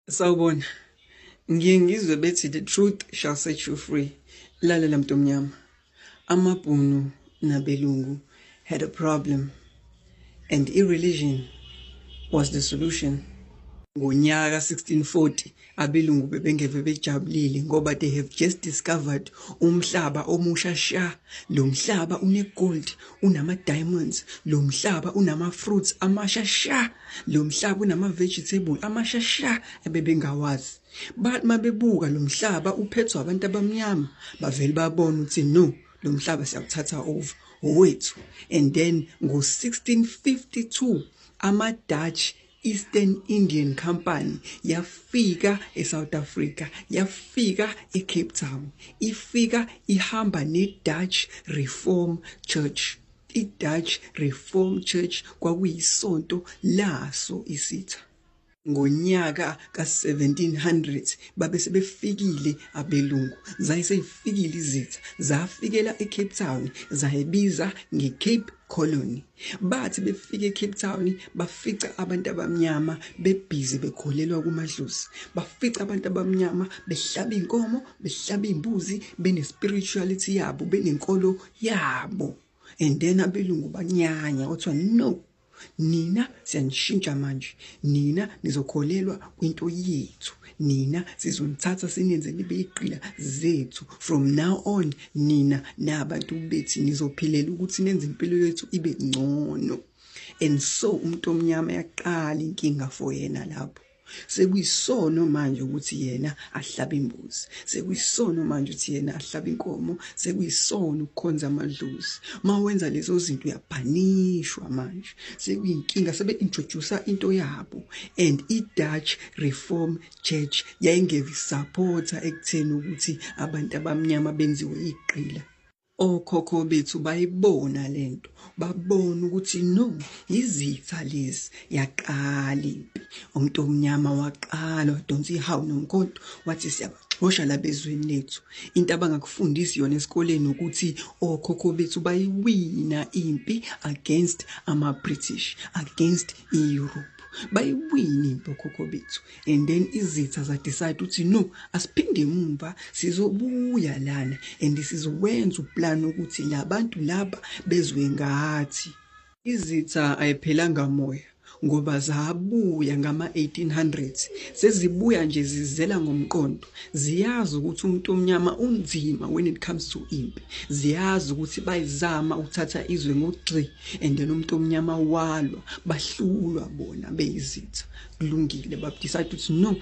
Sawubona, ngiye ngizwe bethi the truth shall set you free. Lalela mntomnyama, amabhunu nabelungu had a problem and irreligion was the solution. Ngonyaka 1640 abelungu bebengeve bejabulile ngoba they have just discovered umhlaba omusha sha. Lo mhlaba unegold, unama diamonds, lo mhlaba unama fruits amasha sha, lo mhlaba unama vegetable amasha sha ebebengawazi. But mabebuka lo mhlaba uphethwe abantu abamnyama bavele babona ukuthi no, lo mhlaba siyawuthatha over owethu. And then ngo-1652 ama-Dutch Eastern Indian Company yafika eSouth Africa, yafika eCape Town, ifika ihamba ne-Dutch Reform Church. I-Dutch Reform Church kwakuyisonto laso isitha. Ngonyaka ka-1700 babe sebefikile abelungu, zayiseyifikile izitha, zafikela eCape Town, zayibiza ngeCape Colony. Bathi befike eCape Town bafica abantu abamnyama bebhizi bekholelwa kumadlozi, bafica abantu abamnyama behlaba inkomo, behlaba imbuzi, bene-spirituality yabo, benenkolo yabo. And then abelungu banyanya kuthiwa no, nina siyanishintsha manje, nina nizokholelwa kwinto yethu, nina sizonithatha sinenze nibe iqila zethu. From now on nina nabantu bethi nizophilela ukuthi nenze impilo yethu ibe ngcono. And so umuntu omnyama yaqala inkinga for yena lapho. Sekuyisono manje ukuthi yena ahlabe imbuzi, sekuyisono manje ukuthi yena ahlabe inkomo, sekuyisono ukukhonza amadlozi. Mawenza lezo zinto uyabhanishwa manje, sekuyinkinga, sebe-introduce into yabo. And i-Dutch Reform Church yayingeve isupporta ekutheni ukuthi abantu abamnyama benziwe iqila. Okhokho bethu bayibona lento, babona ukuthi no, izitha lezi yaqala impi. Umuntu omnyama waqala wadonsa ihawu nomkhonto wathi siyabaxosha labezweni lethu. Into abangakufundisi yona esikoleni ukuthi okhokho bethu bayiwina impi against ama-British, against i-Europe. Bayiwini impi okhokho bethu. And then izitha zadecide ukuthi no, asiphinde emumva, sizobuya lana and sizowenza uplan ukuthi labantu laba bezwe ngathi. Izitha ayiphelanga moya ngoba zabuya ngama-1800s, sezibuya nje zizela ngomqondo. Ziyazi ukuthi umuntu omnyama unzima when it comes to impi, ziyazi ukuthi bayizama ukuthatha izwe ngogci, and then umuntu omnyama walwa, bahlulwa bona beyizitha. Kulungile, babdecide ukuthi no,